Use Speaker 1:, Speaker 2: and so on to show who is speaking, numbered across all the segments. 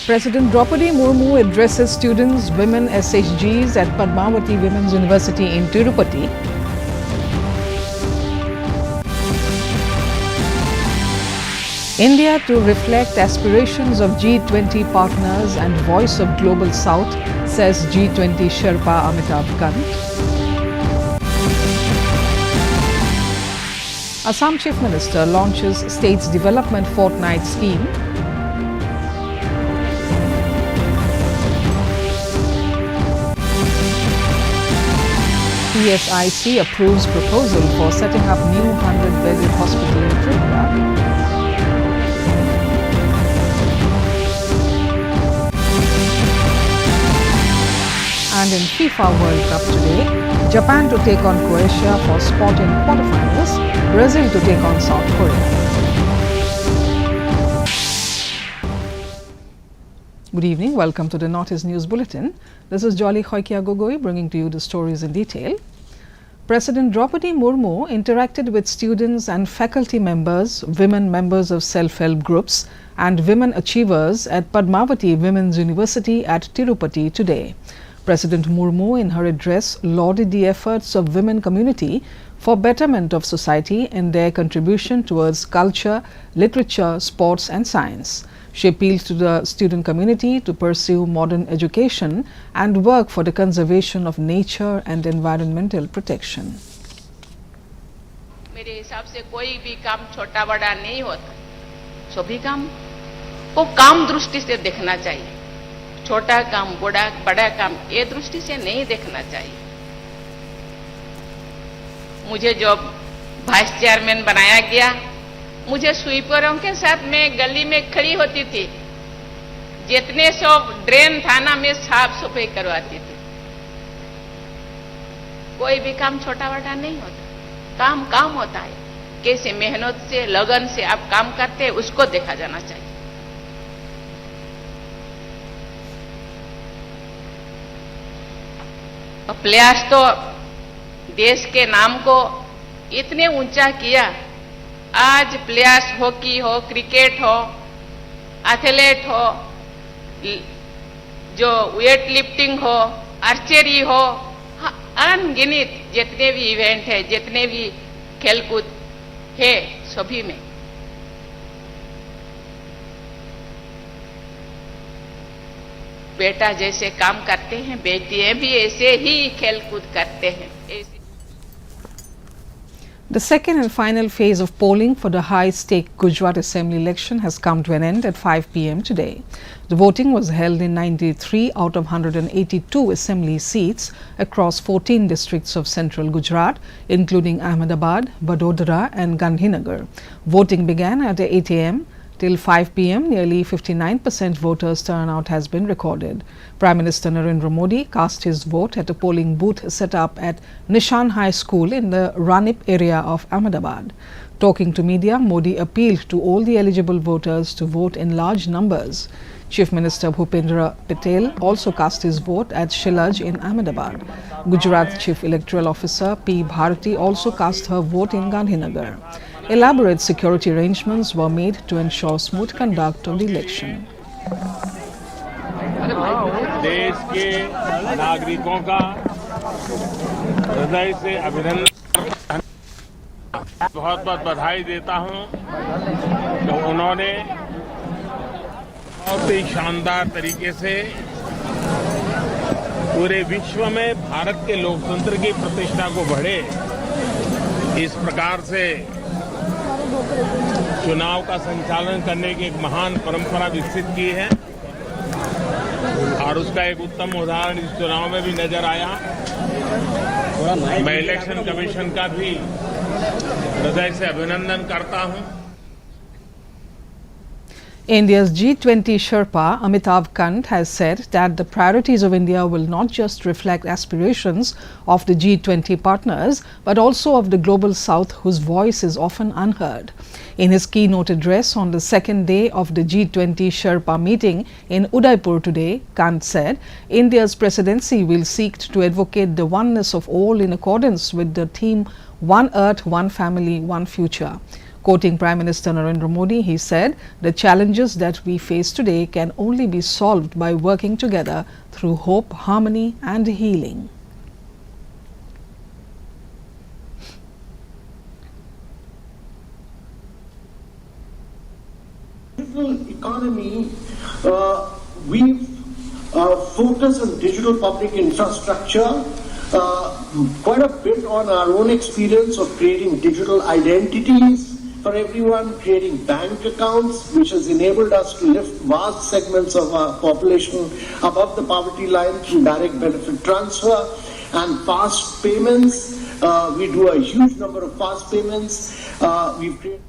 Speaker 1: President Draupadi Murmu addresses students, women SHGs at Padmavati Women's University in Tirupati. India to reflect aspirations of G20 partners and voice of Global South, says G20 Sherpa Amitabh Kant. Assam Chief Minister launches State's Development Fortnight Scheme. PSIC approves proposal for setting up new 100-bedded hospital in Tripura. And in FIFA World Cup today, Japan to take on Croatia for spot in quarterfinals, Brazil to take on South Korea. Good evening, welcome to the Northeast News Bulletin. This is Jolly Khoikia Gogoi bringing to you the stories in detail. President Draupadi Murmu interacted with students and faculty members, women members of self-help groups and women achievers at Padmavati Women's University at Tirupati today. President Murmu in her address lauded the efforts of women community for betterment of society and their contribution towards culture, literature, sports and science. She appealed to the student community to pursue modern education and work for the conservation of nature and environmental protection.
Speaker 2: मेरे हिसाब से कोई भी काम छोटा बड़ा नहीं होता, सभी काम को काम दृष्टि से देखना चाहिए। छोटा काम बड़ा काम ये दृष्टि से नहीं देखना चाहिए। मुझे जो वाइस चेयरमैन बनाया गया, मुझे स्वीपरों के साथ मैं गली में खड़ी होती थी, जितने सब ड्रेन था ना मैं साफ सफाई करवाती थी। कोई भी काम छोटा बड़ा नहीं होता, काम काम होता है। कैसे मेहनत से लगन से आप काम करते हैं उसको देखा जाना चाहिए। प्रयास तो देश के नाम को इतने ऊंचा किया। आज प्लेयर्स हॉकी हो, क्रिकेट हो, एथलीट हो, जो वेट लिफ्टिंग हो, आर्चरी हो, अनगिनत जितने भी इवेंट है, जितने भी खेलकूद है, सभी में बेटा जैसे काम करते हैं, बेटियां भी ऐसे ही खेलकूद करते हैं।
Speaker 1: The second and final phase of polling for the high-stake Gujarat Assembly election has come to an end at 5 p.m. today. The voting was held in 93 out of 182 assembly seats across 14 districts of central Gujarat, including Ahmedabad, Vadodara and Gandhinagar. Voting began at 8 a.m. Till 5 p.m., nearly 59% voters turnout has been recorded. Prime Minister Narendra Modi cast his vote at a polling booth set up at Nishan High School in the Ranip area of Ahmedabad. Talking to media, Modi appealed to all the eligible voters to vote in large numbers. Chief Minister Bhupendra Patel also cast his vote at Shilaj in Ahmedabad. Gujarat Chief Electoral Officer P. Bharati also cast her vote in Gandhinagar. Elaborate security arrangements were made to ensure smooth conduct of the election.
Speaker 3: देश के नागरिकों का हृदय से अभिनंदन, बहुत-बहुत बधाई देता हूं कि उन्होंने बहुत ही शानदार तरीके से पूरे विश्व में भारत के लोकतंत्र की प्रतिष्ठा को बढ़े, इस प्रकार से चुनाव का संचालन करने की एक महान परंपरा विकसित की है और उसका एक उत्तम उदाहरण इस चुनाव में भी नजर आया। मैं इलेक्शन कमीशन का भी हृदय से अभिनंदन करता हूं।
Speaker 1: India's G20 Sherpa Amitabh Kant has said that the priorities of India will not just reflect aspirations of the G20 partners, but also of the Global South, whose voice is often unheard. In his keynote address on the second day of the G20 Sherpa meeting in Udaipur today, Kant said, India's presidency will seek to advocate the oneness of all in accordance with the theme One Earth, One Family, One Future. Quoting Prime Minister Narendra Modi, he said, "The challenges that we face today can only be solved by working together through hope, harmony and healing."
Speaker 4: Digital economy, we've focused on digital public infrastructure, quite a bit on our own experience of creating digital identities for everyone, creating bank accounts, which has enabled us to lift vast segments of our population above the poverty line through direct benefit transfer and fast payments. We do a huge number of fast payments. We've created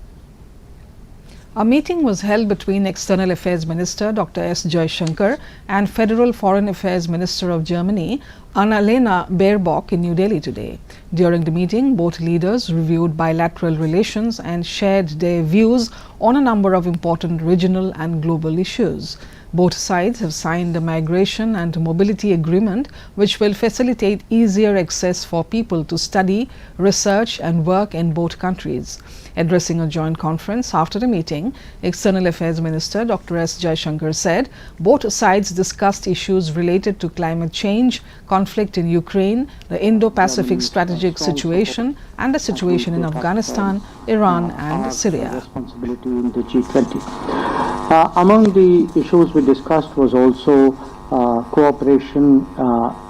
Speaker 1: A meeting was held between External Affairs Minister Dr. S. Jaishankar and Federal Foreign Affairs Minister of Germany, Annalena Baerbock, in New Delhi today. During the meeting, both leaders reviewed bilateral relations and shared their views on a number of important regional and global issues. Both sides have signed a migration and mobility agreement which will facilitate easier access for people to study, research and work in both countries. Addressing a joint conference after the meeting, External Affairs Minister Dr. S. Jaishankar said both sides discussed issues related to climate change, conflict in Ukraine, the Indo-Pacific strategic situation and the situation in Afghanistan, Iran and Syria.
Speaker 5: Responsibility in the G20. Among the issues we discussed was also cooperation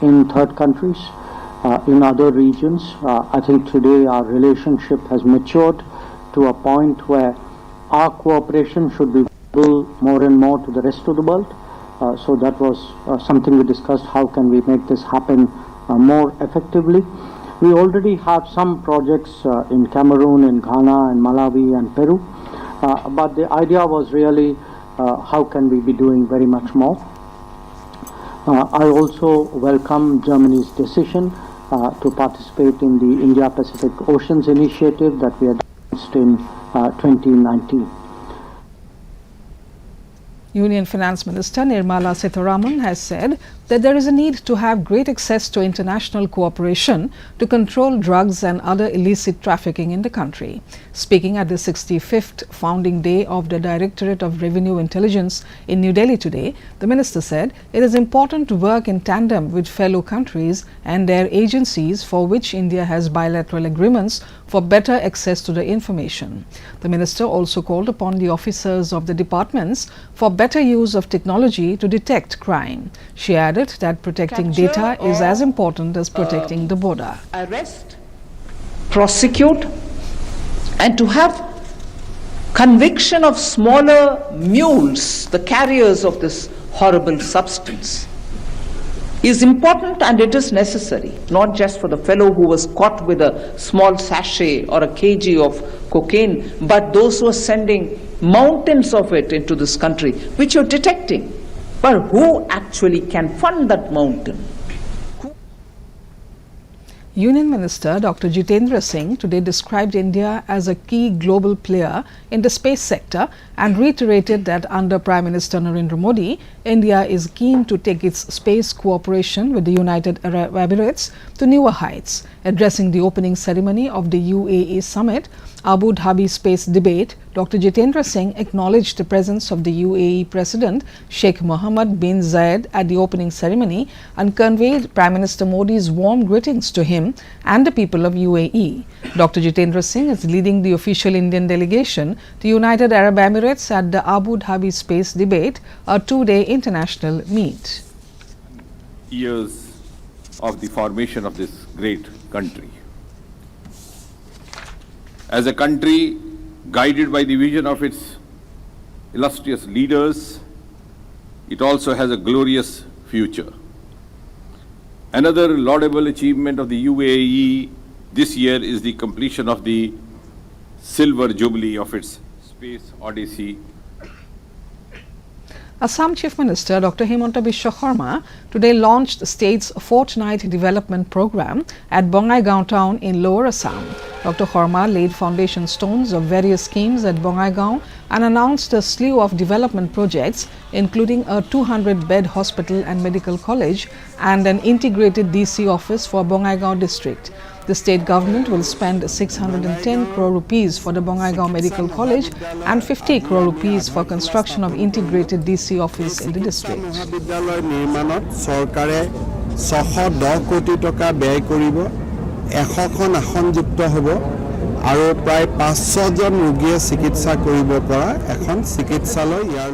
Speaker 5: in third countries, in other regions. I think today our relationship has matured to a point where our cooperation should be visible more and more to the rest of the world. So that was something we discussed, how can we make this happen more effectively. We already have some projects in Cameroon, in Ghana, in Malawi and Peru. But the idea was really how can we be doing very much more. I also welcome Germany's decision to participate in the India-Pacific Oceans Initiative that we announced in 2019.
Speaker 1: Union Finance Minister Nirmala Sitharaman has said that there is a need to have great access to international cooperation to control drugs and other illicit trafficking in the country. Speaking at the 65th founding day of the Directorate of Revenue Intelligence in New Delhi today, the minister said it is important to work in tandem with fellow countries and their agencies for which India has bilateral agreements for better access to the information. The minister also called upon the officers of the departments for better use of technology to detect crime. She added that protecting data is as important as protecting the border.
Speaker 6: Arrest, prosecute, and to have conviction of smaller mules, the carriers of this horrible substance, is important, and it is necessary, not just for the fellow who was caught with a small sachet or a kg of cocaine, but those who are sending mountains of it into this country, which you're detecting. But who actually can fund that mountain?
Speaker 1: Union Minister Dr. Jitendra Singh today described India as a key global player in the space sector and reiterated that under Prime Minister Narendra Modi, India is keen to take its space cooperation with the United Arab Emirates to newer heights. Addressing the opening ceremony of the UAE Summit, Abu Dhabi Space Debate, Dr. Jitendra Singh acknowledged the presence of the UAE President Sheikh Mohammed bin Zayed at the opening ceremony and conveyed Prime Minister Modi's warm greetings to him and the people of UAE. Dr. Jitendra Singh is leading the official Indian delegation to United Arab Emirates at the Abu Dhabi Space Debate, a two-day international meet.
Speaker 7: Years of the formation of this great country. As a country guided by the vision of its illustrious leaders, it also has a glorious future. Another laudable achievement of the UAE this year is the completion of the silver jubilee of its Space Odyssey.
Speaker 1: Assam Chief Minister Dr. Himanta Biswa Sarma today launched the state's fortnight development program at Bongaigaon town in Lower Assam. Dr. Sarma laid foundation stones of various schemes at Bongaigaon and announced a slew of development projects, including a 200-bed hospital and medical college and an integrated DC office for Bongaigaon district. The state government will spend 610 crore rupees for the Bongaigaon Medical College and 50 crore rupees for construction of integrated DC office in the district.
Speaker 8: মহাবিদ্যালয় নিৰ্মাণত চৰকাৰে 610 কোটি টকা ব্যয় কৰিব 100খন আসনযুক্ত হ'ব আৰু প্ৰায় 500 জন ৰোগীয়ে চিকিৎসা কৰিব পৰা এখন চিকিৎসালয় ইয়াৰ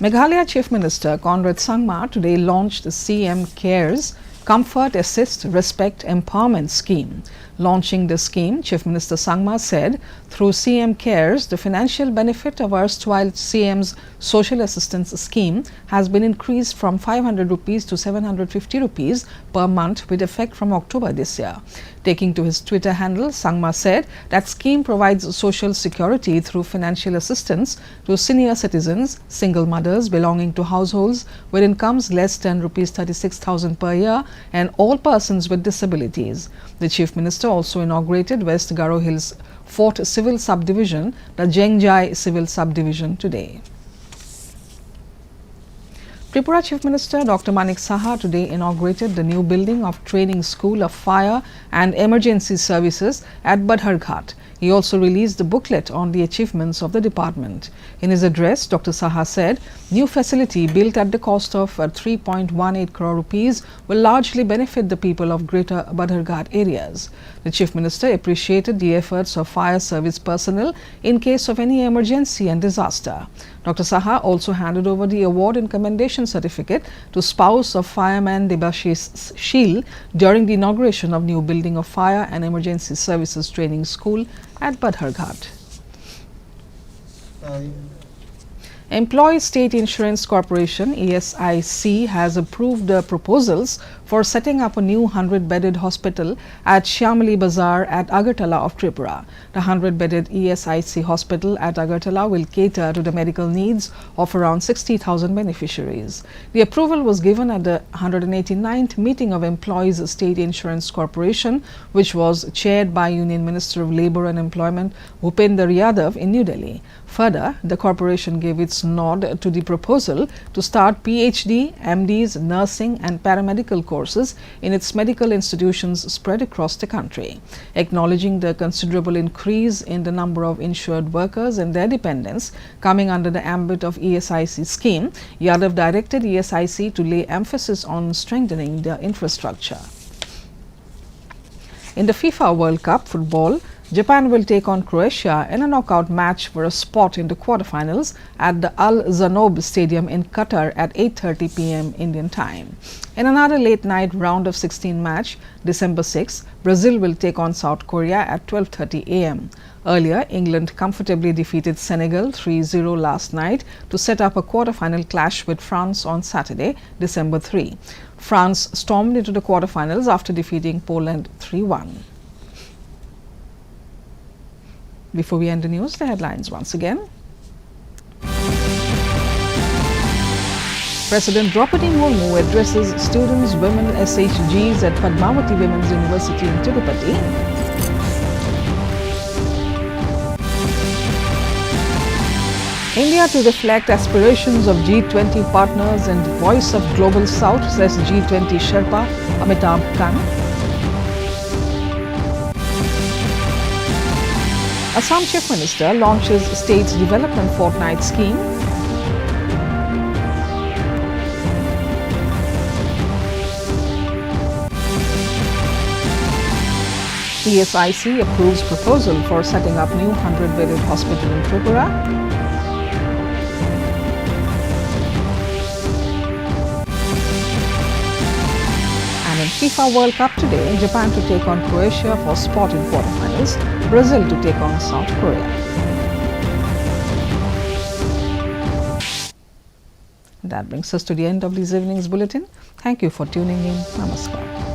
Speaker 1: Meghalaya Chief Minister Conrad Sangma today launched the CM Cares Comfort, Assist, Respect, Empowerment scheme. Launching the scheme, Chief Minister Sangma said, through CM Cares, the financial benefit of erstwhile CM's social assistance scheme has been increased from 500 rupees to 750 rupees per month with effect from October this year. Taking to his Twitter handle, Sangma said that scheme provides social security through financial assistance to senior citizens, single mothers belonging to households with incomes less than rupees 36,000 per year and all persons with disabilities. The Chief Minister also inaugurated West Garo Hills 4th Civil Subdivision, the Jengjai Civil Subdivision today. Tripura Chief Minister Dr. Manik Saha today inaugurated the new building of Training School of Fire and Emergency Services at Badharghat. He also released the booklet on the achievements of the department. In his address, Dr. Saha said, new facility built at the cost of 3.18 crore rupees will largely benefit the people of greater Badharghat areas. The Chief Minister appreciated the efforts of fire service personnel in case of any emergency and disaster. Dr. Saha also handed over the award and commendation certificate to spouse of fireman Debashish Sheel during the inauguration of new building of Fire and Emergency Services Training School at Badharghat. Employees State Insurance Corporation ESIC has approved the proposals for setting up a new 100-bedded hospital at Shyamali Bazar at Agartala of Tripura. The 100-bedded ESIC hospital at Agartala will cater to the medical needs of around 60,000 beneficiaries. The approval was given at the 189th meeting of Employees State Insurance Corporation, which was chaired by Union Minister of Labour and Employment Bhupender Yadav in New Delhi. Further, the corporation gave its nod to the proposal to start PhD, MDs, nursing and paramedical courses in its medical institutions spread across the country. Acknowledging the considerable increase in the number of insured workers and their dependents coming under the ambit of ESIC scheme, Yadav directed ESIC to lay emphasis on strengthening their infrastructure. In the FIFA World Cup football, Japan will take on Croatia in a knockout match for a spot in the quarterfinals at the Al Zanob Stadium in Qatar at 8:30 p.m. Indian time. In another late-night round of 16 match, December 6, Brazil will take on South Korea at 12:30 a.m. Earlier, England comfortably defeated Senegal 3-0 last night to set up a quarterfinal clash with France on Saturday, December 3. France stormed into the quarterfinals after defeating Poland 3-1. Before we end the news, the headlines once again. President Draupadi Murmu addresses students, women, SHGs at Padmavati Women's University in Tirupati. India to reflect aspirations of G20 partners and voice of Global South, says G20 Sherpa Amitabh Kant. Assam Chief Minister launches State's Development Fortnight scheme. ESIC approves proposal for setting up new 100-bedded hospital in Tripura. And in FIFA World Cup today, Japan to take on Croatia for spot in quarterfinals, Brazil to take on South Korea. That brings us to the end of this evening's bulletin. Thank you for tuning in. Namaskar.